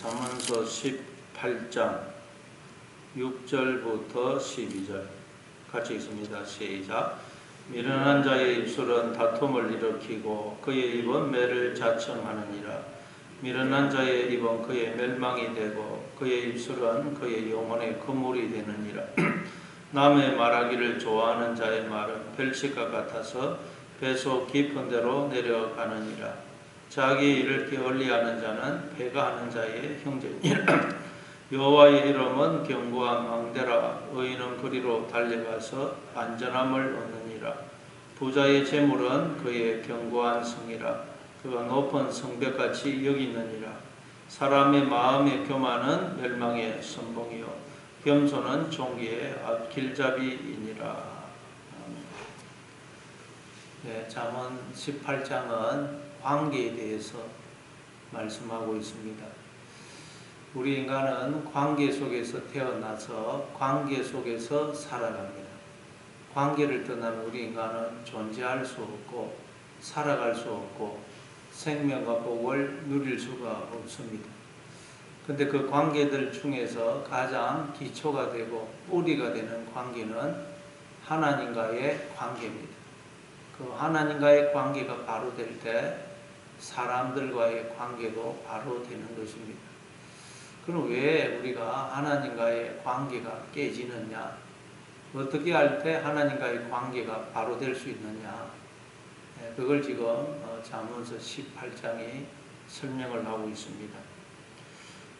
잠언서 18장 6절부터 12절 같이 읽습니다. 시작. 미련한 자의 입술은 다툼을 일으키고 그의 입은 매를 자청하느니라. 미련한 자의 입은 그의 멸망이 되고 그의 입술은 그의 영혼의 그물이 되느니라. 남의 말하기를 좋아하는 자의 말은 별식과 같아서 배속 깊은 데로 내려가느니라. 자기 일을 게을리하는 자는 패가하는 자의 형제니라. 여호와의 이름은 견고한 망대라. 의인은 그리로 달려가서 안전함을 얻느니라. 부자의 재물은 그의 견고한 성이라. 그가 높은 성벽같이 여기느니라. 사람의 마음의 교만은 멸망의 선봉이요 겸손은 종기의 앞길잡이이니라. 네, 잠언 18장은 관계에 대해서 말씀하고 있습니다. 우리 인간은 관계 속에서 태어나서 관계 속에서 살아갑니다. 관계를 떠나면 우리 인간은 존재할 수 없고 살아갈 수 없고 생명과 복을 누릴 수가 없습니다. 근데 그 관계들 중에서 가장 기초가 되고 뿌리가 되는 관계는 하나님과의 관계입니다. 그 하나님과의 관계가 바로 될 때 사람들과의 관계도 바로 되는 것입니다. 그럼 왜 우리가 하나님과의 관계가 깨지느냐? 어떻게 할 때 하나님과의 관계가 바로 될 수 있느냐? 그걸 지금 잠언서 18장이 설명을 하고 있습니다.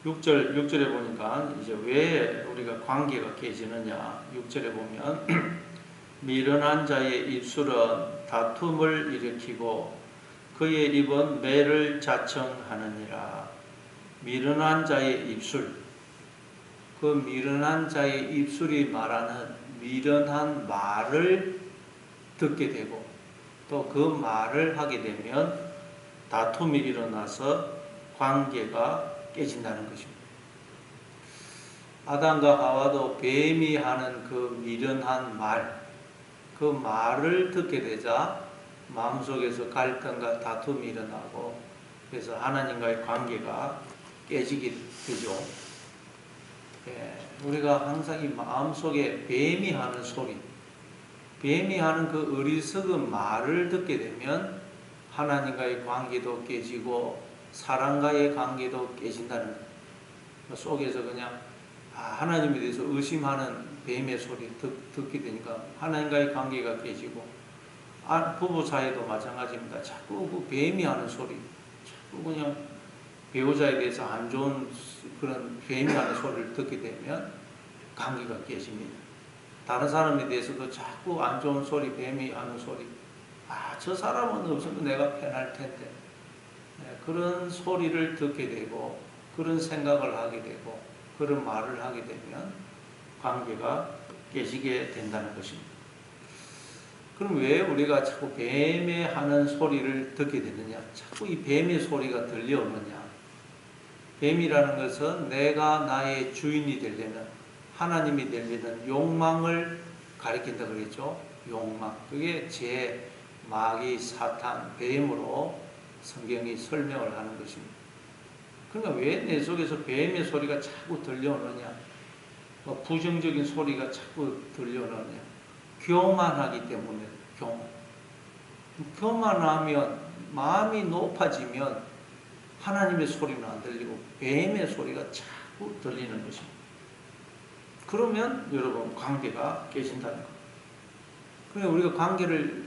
6절에 보니까 이제 왜 우리가 관계가 깨지느냐? 6절에 보면 미련한 자의 입술은 다툼을 일으키고 그의 입은 매를 자청하느니라. 미련한 자의 입술, 그 미련한 자의 입술이 말하는 미련한 말을 듣게 되고 또 그 말을 하게 되면 다툼이 일어나서 관계가 깨진다는 것입니다. 아담과 하와도 뱀이 하는 그 미련한 말, 그 말을 듣게 되자 마음속에서 갈등과 다툼이 일어나고 그래서 하나님과의 관계가 깨지게 되죠. 우리가 항상 이 마음속에 뱀이 하는 소리, 뱀이 하는 그 어리석은 말을 듣게 되면 하나님과의 관계도 깨지고 사람과의 관계도 깨진다는 거예요. 속에서 그냥 하나님에 대해서 의심하는 뱀의 소리 듣게 되니까 하나님과의 관계가 깨지고 부부 사이도 마찬가지입니다. 자꾸 그 뱀이 하는 소리, 자꾸 그냥 배우자에 대해서 안 좋은 그런 뱀이 하는 소리를 듣게 되면 관계가 깨집니다. 다른 사람에 대해서도 자꾸 안 좋은 소리, 뱀이 하는 소리, 저 사람은 없으면 내가 편할 텐데 그런 소리를 듣게 되고 그런 생각을 하게 되고 그런 말을 하게 되면 관계가 깨지게 된다는 것입니다. 그럼 왜 우리가 자꾸 뱀의 하는 소리를 듣게 되느냐? 자꾸 이 뱀의 소리가 들려오느냐? 뱀이라는 것은 내가 나의 주인이 되려면 하나님이 되려는 욕망을 가리킨다 그랬죠. 욕망. 그게 제 마귀 사탄 뱀으로 성경이 설명을 하는 것입니다. 그러니까 왜 내 속에서 뱀의 소리가 자꾸 들려오느냐? 부정적인 소리가 자꾸 들려오느냐? 교만하기 때문에 교만하면 마음이 높아지면 하나님의 소리는 안 들리고 뱀의 소리가 자꾸 들리는 것입니다. 그러면 여러분 관계가 깨진다는 거예요. 그러니까 우리가 관계를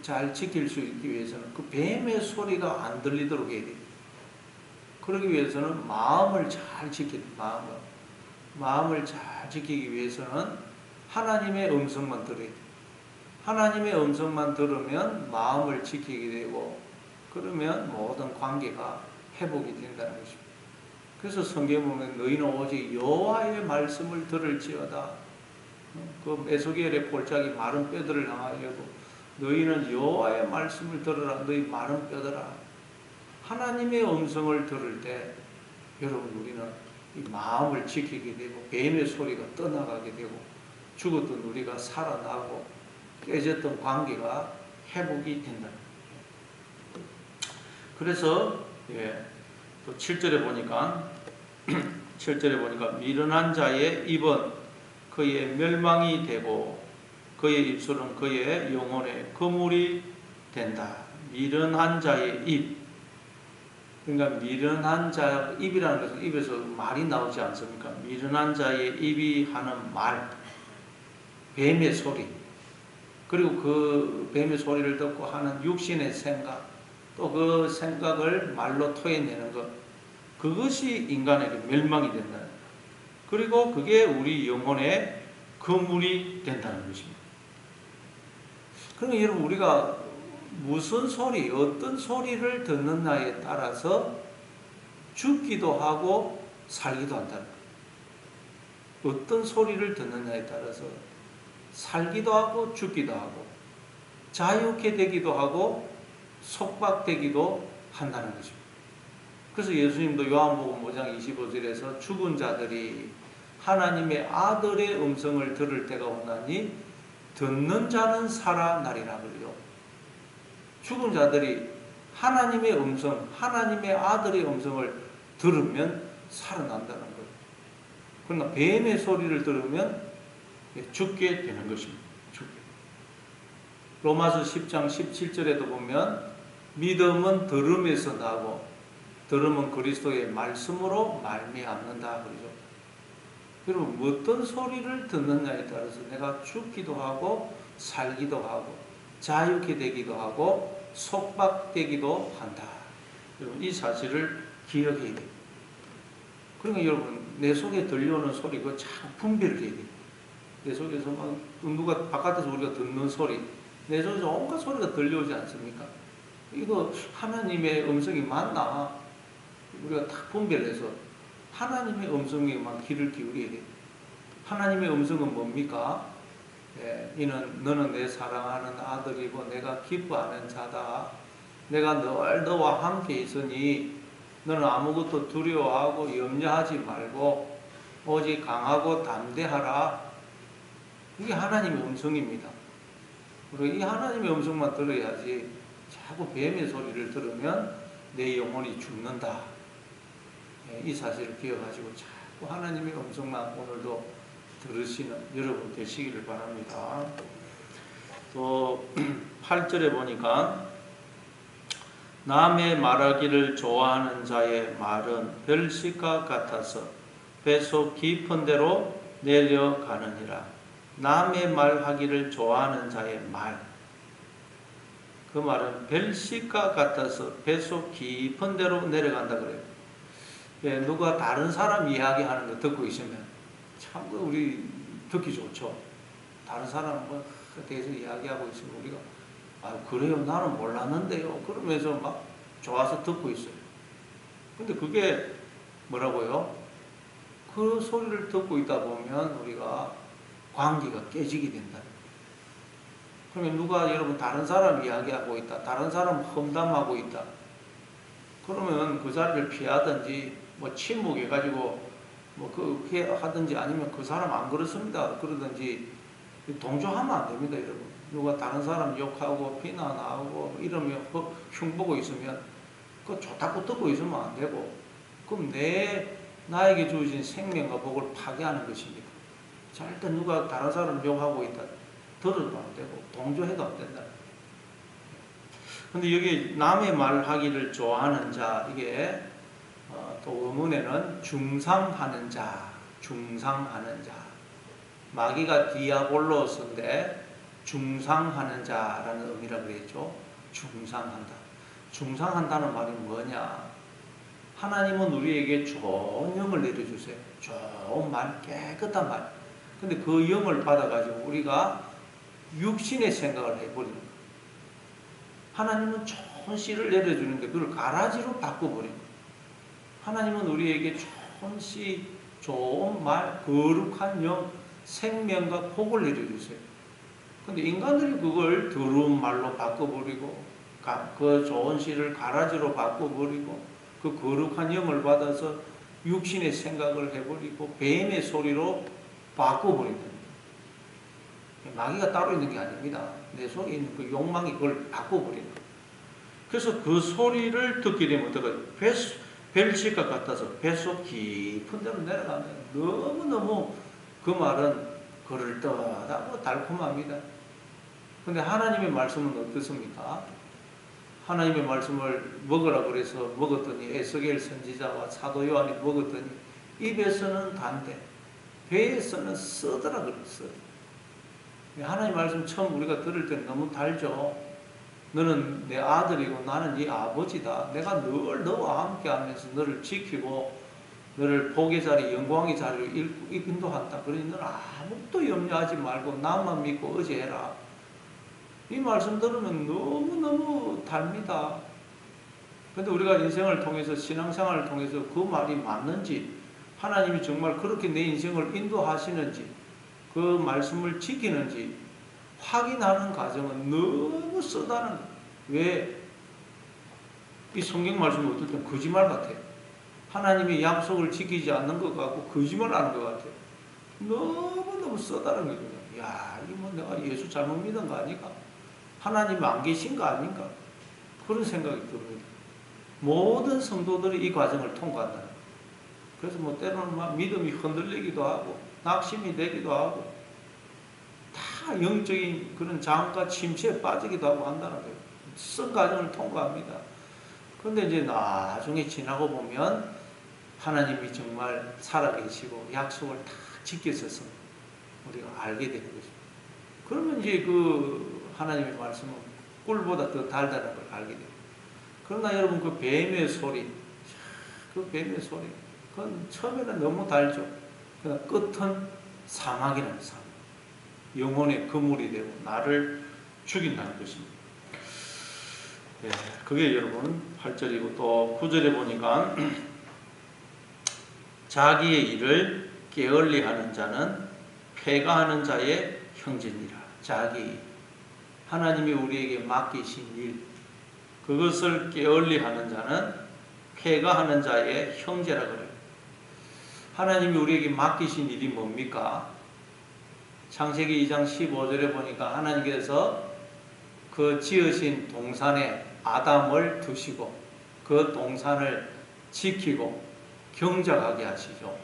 잘 지킬 수 있기 위해서는 그 뱀의 소리가 안 들리도록 해야 돼요. 그러기 위해서는 마음을 잘 지키는 마음을 잘 지키기 위해서는 하나님의 음성만 들어야 돼요. 하나님의 음성만 들으면 마음을 지키게 되고 그러면 모든 관계가 회복이 된다는 것입니다. 그래서 성경에 보면 너희는 오직 여호와의 말씀을 들을지어다. 그 에스겔의 골짜기 마른 뼈들을 향하여도 너희는 여호와의 말씀을 들으라. 너희 마른 뼈들아. 하나님의 음성을 들을 때 여러분 우리는 이 마음을 지키게 되고 뱀의 소리가 떠나가게 되고 죽었던 우리가 살아나고 깨졌던 관계가 회복이 된다. 그래서 또 7절에 보니까 7절에 보니까 미련한 자의 입은 그의 멸망이 되고 그의 입술은 그의 영혼의 그물이 된다. 미련한 자의 입. 그러니까 미련한 자 입이라는 것은 입에서 말이 나오지 않습니까? 미련한 자의 입이 하는 말, 뱀의 소리, 그리고 그 뱀의 소리를 듣고 하는 육신의 생각, 또 그 생각을 말로 토해내는 것, 그것이 인간에게 멸망이 된다. 그리고 그게 우리 영혼의 그물이 된다는 것입니다. 그러면 여러분, 우리가 무슨 소리, 어떤 소리를 듣느냐에 따라서 죽기도 하고 살기도 한다는 거예요. 어떤 소리를 듣느냐에 따라서 살기도 하고 죽기도 하고 자유케 되기도 하고 속박되기도 한다는 것입니다. 그래서 예수님도 요한복음 5장 25절에서 죽은 자들이 하나님의 아들의 음성을 들을 때가 오나니 듣는 자는 살아나리라 그래요. 죽은 자들이 하나님의 음성, 하나님의 아들의 음성을 들으면 살아난다는 거예요. 그러나 뱀의 소리를 들으면 죽게 되는 것입니다. 죽게. 로마서 10장 17절에도 보면 믿음은 들음에서 나고 들음은 그리스도의 말씀으로 말미암는다 그러죠. 여러분, 어떤 소리를 듣느냐에 따라서 내가 죽기도 하고 살기도 하고 자유케 되기도 하고 속박되기도 한다. 여러분, 이 사실을 기억해야 돼요. 그러니까 여러분, 내 속에 들려오는 소리 그거 잘 분별을 해야 돼요. 내 속에서 막 누가 바깥에서 우리가 듣는 소리, 내 속에서 온갖 소리가 들려오지 않습니까? 이거 하나님의 음성이 맞나? 우리가 다 분별해서 하나님의 음성에만 귀를 기울여야 돼요. 하나님의 음성은 뭡니까? 이는 너는 내 사랑하는 아들이고 내가 기뻐하는 자다. 내가 늘 너와 함께 있으니 너는 아무것도 두려워하고 염려하지 말고 오직 강하고 담대하라. 이게 하나님의 음성입니다. 그리고 이 하나님의 음성만 들어야지 자꾸 뱀의 소리를 들으면 내 영혼이 죽는다. 이 사실을 기억하시고 자꾸 하나님의 음성만 오늘도 들으시는 여러분 되시기를 바랍니다. 또 8절에 보니까 남의 말하기를 좋아하는 자의 말은 별식과 같아서 뱃속 깊은 데로 내려가느니라. 남의 말하기를 좋아하는 자의 말, 그 말은 별식과 같아서 뱃속 깊은 데로 내려간다 그래요. 누가 다른 사람 이야기하는 거 듣고 있으면 참 우리 듣기 좋죠. 다른 사람 뭐 대해서 이야기하고 있으면 우리가 그래요, 나는 몰랐는데요, 그러면서 막 좋아서 듣고 있어요. 근데 그게 뭐라고요? 그 소리를 듣고 있다 보면 우리가 관계가 깨지게 된다. 그러면 누가 여러분 다른 사람 이야기하고 있다, 다른 사람 험담하고 있다, 그러면 그 자리를 피하든지 뭐 침묵해가지고 뭐 그렇게 하든지, 아니면 그 사람 안 그렇습니다 그러든지 동조하면 안 됩니다. 여러분, 누가 다른 사람 욕하고 비난하고 이러면 흉보고 있으면 그거 좋다고 듣고 있으면 안 되고, 그럼 나에게 주어진 생명과 복을 파괴하는 것입니다. 절대 누가 다른 사람 욕하고 있다 들어도 안 되고 동조해도 안 된다. 근데 여기 남의 말하기를 좋아하는 자, 이게 또 의문에는 중상하는 자, 중상하는 자, 마귀가 디아볼로스인데 중상하는 자라는 의미라고 그랬죠. 중상한다. 중상한다는 말이 뭐냐? 하나님은 우리에게 좋은 영을 내려주세요. 좋은 말, 깨끗한 말. 근데 그 영을 받아가지고 우리가 육신의 생각을 해버리는 거예요. 하나님은 좋은 씨를 내려주는데 그걸 가라지로 바꿔버리는 거예요. 하나님은 우리에게 좋은 씨, 좋은 말, 거룩한 영, 생명과 복을 내려주세요. 근데 인간들이 그걸 더러운 말로 바꿔버리고 그 좋은 씨를 가라지로 바꿔버리고 그 거룩한 영을 받아서 육신의 생각을 해버리고 뱀의 소리로 바꿔버린다. 마귀가 따로 있는 게 아닙니다. 내 속에 있는 그 욕망이 그걸 바꿔버리는 거예요. 그래서 그 소리를 듣게 되면 어떡해요? 벨시가 같아서 뱃속 깊은 데로 내려가면 너무너무 그 말은 그럴듯하고 달콤합니다. 근데 하나님의 말씀은 어떻습니까? 하나님의 말씀을 먹으라 그래서 먹었더니 에스겔 선지자와 사도 요한이 먹었더니 입에서는 단데 배에서는 쓰더라 그랬어요. 하나님 말씀 처음 우리가 들을 때는 너무 달죠. 너는 내 아들이고 나는 네 아버지다. 내가 늘 너와 함께 하면서 너를 지키고 너를 복의 자리, 영광의 자리로 인도한다. 그러니 너는 아무것도 염려하지 말고 나만 믿고 의지해라. 이 말씀 들으면 너무너무 답니다. 근데 우리가 인생을 통해서, 신앙생활을 통해서 그 말이 맞는지, 하나님이 정말 그렇게 내 인생을 인도하시는지, 그 말씀을 지키는지 확인하는 과정은 너무 쓰다는 거예요. 왜? 이 성경 말씀이 어떨 땐 거짓말 같아요. 하나님이 약속을 지키지 않는 것 같고 거짓말하는 것 같아요. 너무너무 쓰다는 거죠. 야, 이거 뭐 내가 예수 잘못 믿은 거 아닌가? 하나님 안 계신 거 아닌가? 그런 생각이 듭니다. 모든 성도들이 이 과정을 통과한다는 거예요. 그래서 뭐 때로는 막 믿음이 흔들리기도 하고 낙심이 되기도 하고 다 영적인 그런 장과 침체에 빠지기도 하고 한다는 거예요. 쓴 과정을 통과합니다. 그런데 이제 나중에 지나고 보면 하나님이 정말 살아계시고 약속을 다 지켰어서 우리가 알게 되는 거죠. 그러면 이제 그 하나님의 말씀은 꿀보다 더 달다는 걸 알게 돼요. 그러나 여러분 그 뱀의 소리, 그건 처음에는 너무 달죠. 그러나 끝은 사막이라는 사막. 영혼의 그물이 되고 나를 죽인다는 것입니다. 네, 그게 여러분 8절이고 또 9절에 보니까 자기의 일을 게을리 하는 자는 패가하는 자의 형제니라. 자기 하나님이 우리에게 맡기신 일, 그것을 게을리 하는 자는 패가하는 자의 형제라 그래요. 하나님이 우리에게 맡기신 일이 뭡니까? 창세기 2장 15절에 보니까 하나님께서 그 지으신 동산에 아담을 두시고 그 동산을 지키고 경작하게 하시죠.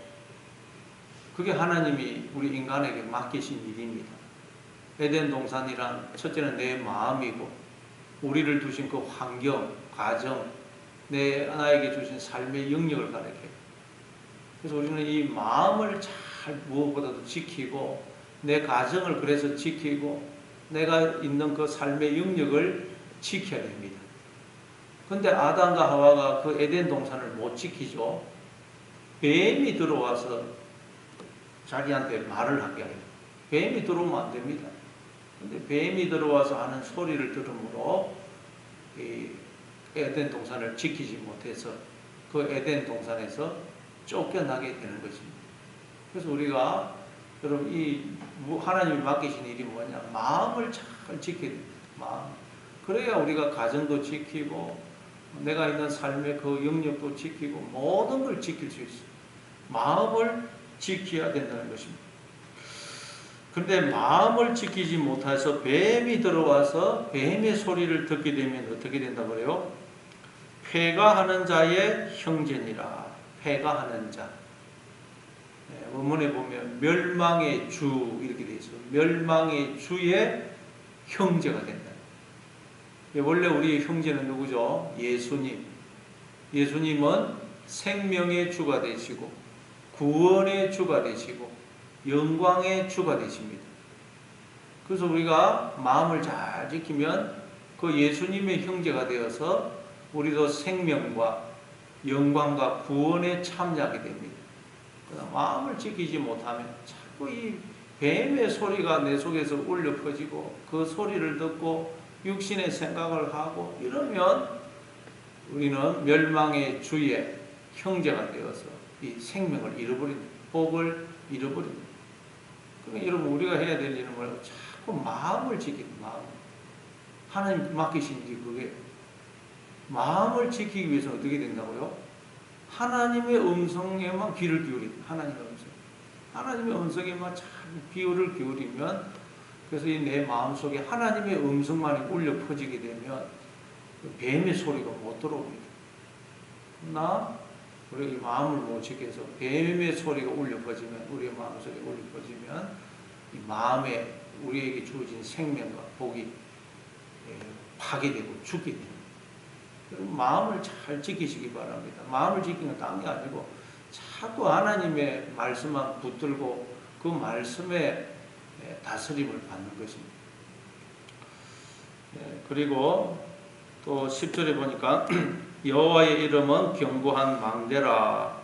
그게 하나님이 우리 인간에게 맡기신 일입니다. 에덴 동산이란 첫째는 내 마음이고 우리를 두신 그 환경, 가정, 나에게 주신 삶의 영역을 가리켜요. 그래서 우리는 이 마음을 잘 무엇보다도 지키고 내 가정을 그래서 지키고 내가 있는 그 삶의 영역을 지켜야 됩니다. 근데 아담과 하와가 그 에덴 동산을 못 지키죠. 뱀이 들어와서 자기한테 말을 하게 해요. 뱀이 들어오면 안 됩니다. 근데 뱀이 들어와서 하는 소리를 들으므로 이 에덴 동산을 지키지 못해서 그 에덴 동산에서 쫓겨나게 되는 것입니다. 그래서 우리가 여러분 이 하나님이 맡기신 일이 뭐냐? 마음을 잘 지켜야 됩니다. 마음. 그래야 우리가 가정도 지키고 내가 있는 삶의 그 영역도 지키고 모든 걸 지킬 수 있어요. 마음을 지켜야 된다는 것입니다. 그런데 마음을 지키지 못해서 뱀이 들어와서 뱀의 소리를 듣게 되면 어떻게 된다고 그래요? 패가하는 자의 형제니라. 패가하는 자. 원문에 보면 멸망의 주 이렇게 되어 있어요. 멸망의 주의 형제가 된다. 원래 우리의 형제는 누구죠? 예수님. 예수님은 생명의 주가 되시고 구원의 주가 되시고 영광의 주가 되십니다. 그래서 우리가 마음을 잘 지키면 그 예수님의 형제가 되어서 우리도 생명과 영광과 구원에 참여하게 됩니다. 마음을 지키지 못하면 자꾸 이 뱀의 소리가 내 속에서 울려 퍼지고 그 소리를 듣고 육신의 생각을 하고 이러면 우리는 멸망의 주의 형제가 되어서 이 생명을 잃어버립니다. 복을 잃어버립니다. 그러니까 여러분 우리가 해야 될 일은 뭐라고? 자꾸 마음을 지키는 마음. 하나님 맡기신 일이 그게 마음을 지키기 위해서 어떻게 된다고요? 하나님의 음성에만 귀를 기울입니다. 하나님의 음성. 하나님의 음성에만 잘 귀를 기울이면 그래서 이 내 마음속에 하나님의 음성만이 울려 퍼지게 되면 뱀의 소리가 못 들어옵니다. 나 우리 마음을 못 지게 해서 뱀의 소리가 울려 퍼지면, 우리의 마음속에 울려 퍼지면 이 마음에 우리에게 주어진 생명과 복이 파괴되고 죽게 됩니다. 마음을 잘 지키시기 바랍니다. 마음을 지키는 딴 게 아니고 자꾸 하나님의 말씀만 붙들고 그 말씀에 다스림을 받는 것입니다. 그리고 또 10절에 보니까 여호와의 이름은 견고한 망대라.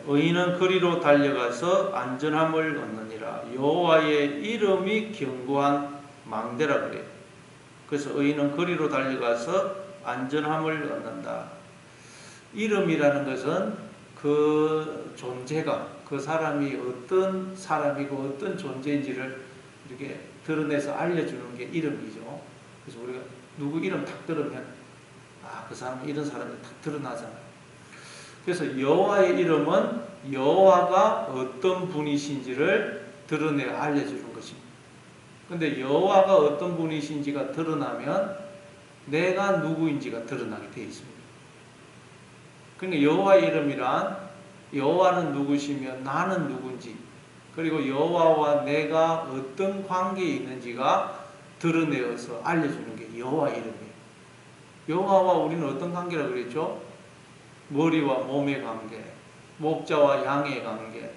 의인은 거리로 달려가서 안전함을 얻느니라. 여호와의 이름이 견고한 망대라 그래요. 그래서 의인은 거리로 달려가서 안전함을 얻는다. 이름이라는 것은 그 존재가, 그 사람이 어떤 사람이고 어떤 존재인지를 이렇게 드러내서 알려주는 게 이름이죠. 그래서 우리가 누구 이름 딱 들으면 그 사람은 이런 사람이 딱 드러나잖아요. 그래서 여호와의 이름은 여호와가 어떤 분이신지를 드러내 알려주는 것입니다. 근데 여호와가 어떤 분이신지가 드러나면 내가 누구인지가 드러나게 되어 있습니다. 그러니까 여호와의 이름이란 여호와는 누구시며 나는 누군지, 그리고 여호와와 내가 어떤 관계에 있는지가 드러내어서 알려주는 게 여호와의 이름이에요. 여호와와 우리는 어떤 관계라고 그랬죠? 머리와 몸의 관계, 목자와 양의 관계,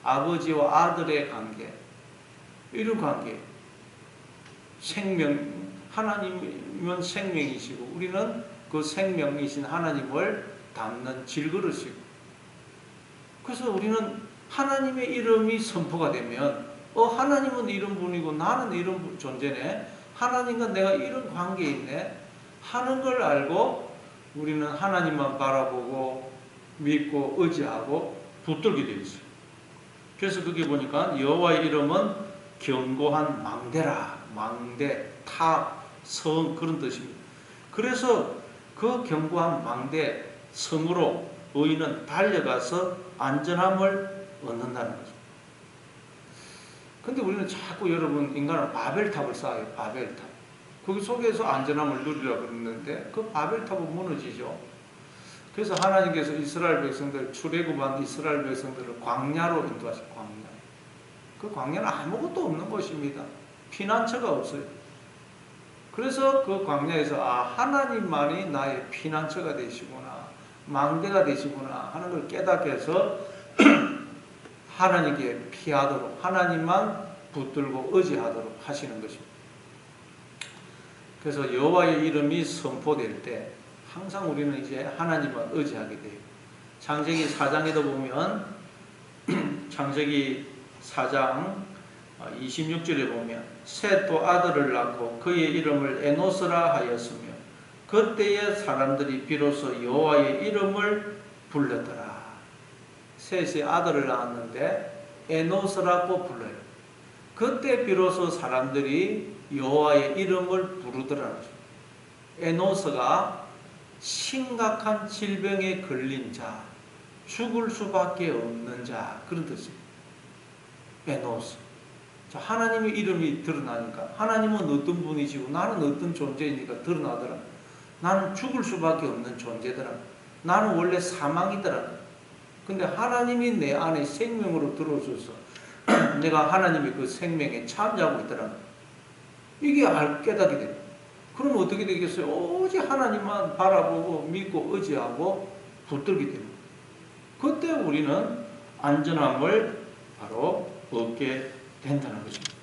아버지와 아들의 관계, 이런 관계. 생명, 하나님은 생명이시고 우리는 그 생명이신 하나님을 담는 질그릇이고, 그래서 우리는 하나님의 이름이 선포가 되면 하나님은 이런 분이고 나는 이런 존재네, 하나님과 내가 이런 관계에 있네 하는 걸 알고 우리는 하나님만 바라보고 믿고 의지하고 붙들게 되어 있어요. 그래서 그게 보니까 여호와의 이름은 견고한 망대라. 망대, 탑, 성, 그런 뜻입니다. 그래서 그 견고한 망대, 성으로 의인은 달려가서 안전함을 얻는다는 거죠. 근데 우리는 자꾸 여러분 인간은 바벨탑을 쌓아요. 바벨탑. 거기 속에서 안전함을 누리라고 그러는데 그 바벨탑은 무너지죠. 그래서 하나님께서 이스라엘 백성들, 출애굽한 이스라엘 백성들을 광야로 인도하신 광야. 그 광야는 아무것도 없는 곳입니다. 피난처가 없어요. 그래서 그 광야에서 하나님만이 나의 피난처가 되시구나, 망대가 되시구나 하는 걸 깨닫게 해서 하나님께 피하도록, 하나님만 붙들고 의지하도록 하시는 것입니다. 그래서 여호와의 이름이 선포될 때 항상 우리는 이제 하나님만 의지하게 돼요. 창세기 4장에도 보면 창세기 4장 26절에 보면 셋도 아들을 낳고 그의 이름을 에노스라 하였으며 그때의 사람들이 비로소 여호와의 이름을 불렀더라. 셋이 아들을 낳았는데 에노스라고 불러요. 그때 비로소 사람들이 여호와의 이름을 부르더라는 거죠. 에노스가 심각한 질병에 걸린 자, 죽을 수밖에 없는 자, 그런 뜻입니다. 에노스. 자, 하나님의 이름이 드러나니까 하나님은 어떤 분이시고 나는 어떤 존재이니까 드러나더라. 나는 죽을 수밖에 없는 존재더라. 나는 원래 사망이더라. 근데 하나님이 내 안에 생명으로 들어오셔서 내가 하나님의 그 생명에 참여하고 있더라. 이게 깨닫게 됩니다. 그럼 어떻게 되겠어요? 오직 하나님만 바라보고 믿고 의지하고 붙들게 됩니다. 그때 우리는 안전함을 바로 얻게 된다는 것입니다.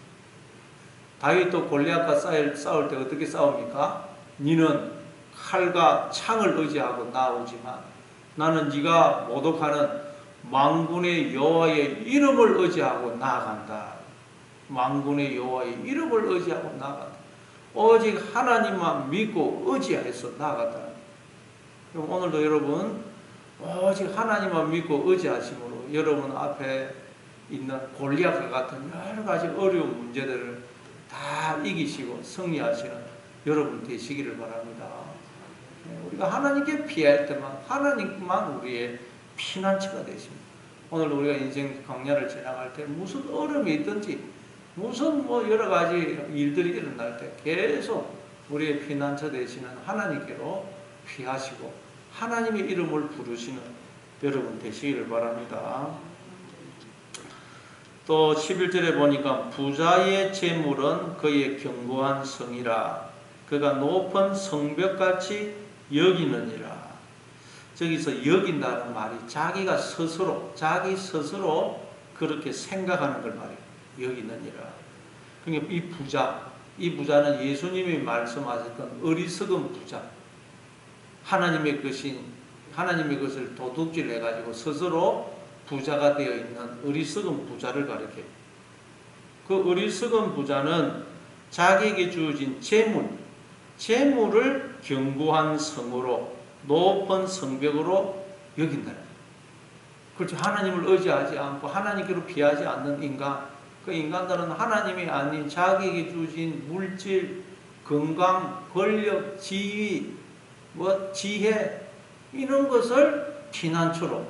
다윗도 골리앗과 싸울 때 어떻게 싸웁니까? 니는 칼과 창을 의지하고 나오지만 나는 네가 모독하는 만군의 여호와의 이름을 의지하고 나아간다. 만군의 여호와의 이름을 의지하고 나아간다. 오직 하나님만 믿고 의지해서 나아간다. 그럼 오늘도 여러분 오직 하나님만 믿고 의지하심으로 여러분 앞에 있는 골리앗과 같은 여러 가지 어려운 문제들을 다 이기시고 승리하시는 여러분 되시기를 바랍니다. 우리가 하나님께 피할 때만 하나님만 우리의 피난처가 되십니다. 오늘 우리가 인생 광야를 지나갈 때 무슨 어려움이 있든지 무슨 여러 가지 일들이 일어날 때 계속 우리의 피난처 되시는 하나님께로 피하시고 하나님의 이름을 부르시는 여러분 되시기를 바랍니다. 또 11절에 보니까 부자의 재물은 그의 견고한 성이라 그가 높은 성벽같이 여기느니라. 저기서 여긴다는 말이 자기 스스로 그렇게 생각하는 걸 말이에요. 여기느니라. 그러니까 이 부자는 예수님이 말씀하셨던 어리석은 부자. 하나님의 것을 도둑질 해가지고 스스로 부자가 되어 있는 어리석은 부자를 가리켜요. 그 어리석은 부자는 자기에게 주어진 재물을 견고한 성으로 높은 성벽으로 여긴다. 그렇죠. 하나님을 의지하지 않고 하나님께로 피하지 않는 인간, 그 인간들은 하나님이 아닌 자기에게 주어진 물질, 건강, 권력, 지위, 지혜 이런 것을 피난처로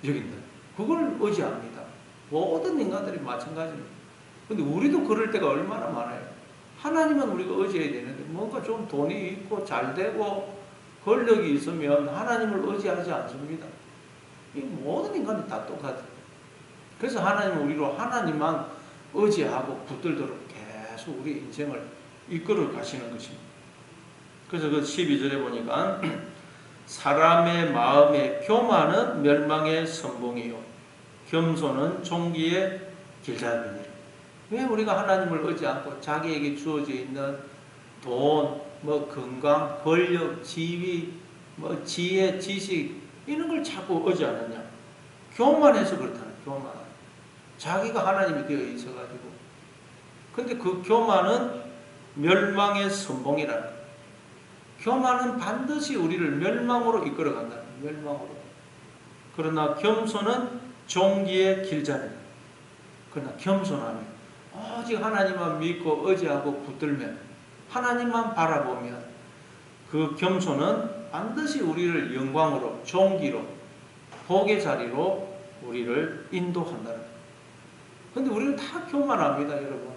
여긴다. 그걸 의지합니다. 모든 인간들이 마찬가지입니다. 근데 우리도 그럴 때가 얼마나 많아요. 하나님은 우리가 의지해야 되는데 뭔가 좀 돈이 있고 잘 되고 권력이 있으면 하나님을 의지하지 않습니다. 이 모든 인간이 다 똑같아요. 그래서 하나님은 우리로 하나님만 의지하고 붙들도록 계속 우리 인생을 이끌어 가시는 것입니다. 그래서 그 12절에 보니까 사람의 마음의 교만은 멸망의 선봉이요 겸손은 종기의 길잡이니라. 왜 우리가 하나님을 의지 않고 자기에게 주어져 있는 돈, 건강, 권력, 지위, 지혜, 지식 이런 걸 자꾸 의지하느냐? 교만해서 그렇다는 교만. 자기가 하나님이 되어 있어가지고. 근데 그 교만은 멸망의 선봉이라는. 교만은 반드시 우리를 멸망으로 이끌어간다. 멸망으로. 그러나 겸손은 종기의 길잡이다. 그러나 겸손하면 오직 하나님만 믿고 의지하고 붙들면 하나님만 바라보면 그 겸손은 반드시 우리를 영광으로 종기로 복의 자리로 우리를 인도한다는 거예요. 그런데 우리는 다 교만합니다. 여러분.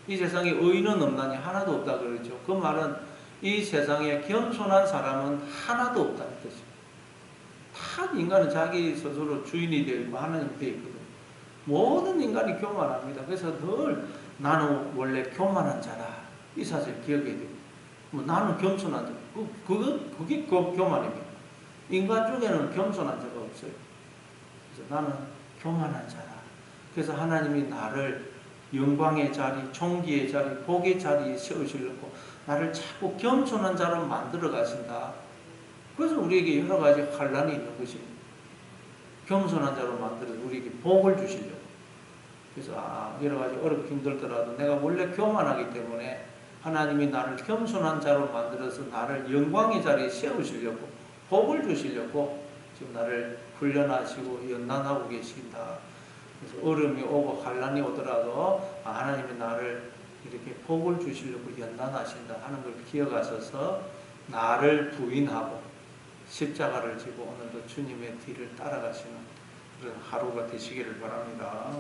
이 세상에 의인은 없나니 하나도 없다 그러죠. 그 말은 이 세상에 겸손한 사람은 하나도 없다는 뜻입니다. 다 인간은 자기 스스로 주인이 되어 있고 하나님이 되어 있거든요. 모든 인간이 교만합니다. 그래서 늘 나는 원래 교만한 자라. 이 사실 기억해야 됩니다. 나는 겸손한 자. 그게 교만입니다. 인간 중에는 겸손한 자가 없어요. 그래서 나는 교만한 자라. 그래서 하나님이 나를 영광의 자리, 총기의 자리, 복의 자리에 세우시려고 나를 자꾸 겸손한 자로 만들어 가신다. 그래서 우리에게 여러 가지 환란이 있는 것입니다. 겸손한 자로 만들어서 우리에게 복을 주시려고. 그래서 여러 가지 어렵고 힘들더라도 내가 원래 교만하기 때문에 하나님이 나를 겸손한 자로 만들어서 나를 영광의 자리에 세우시려고 복을 주시려고 지금 나를 훈련하시고 연단하고 계신다. 그래서 어려움이 오고 환란이 오더라도 하나님이 나를 이렇게 복을 주시려고 연단하신다 하는 걸 기억하셔서 나를 부인하고 십자가를 지고 오늘도 주님의 뒤를 따라가시는 그런 하루가 되시기를 바랍니다.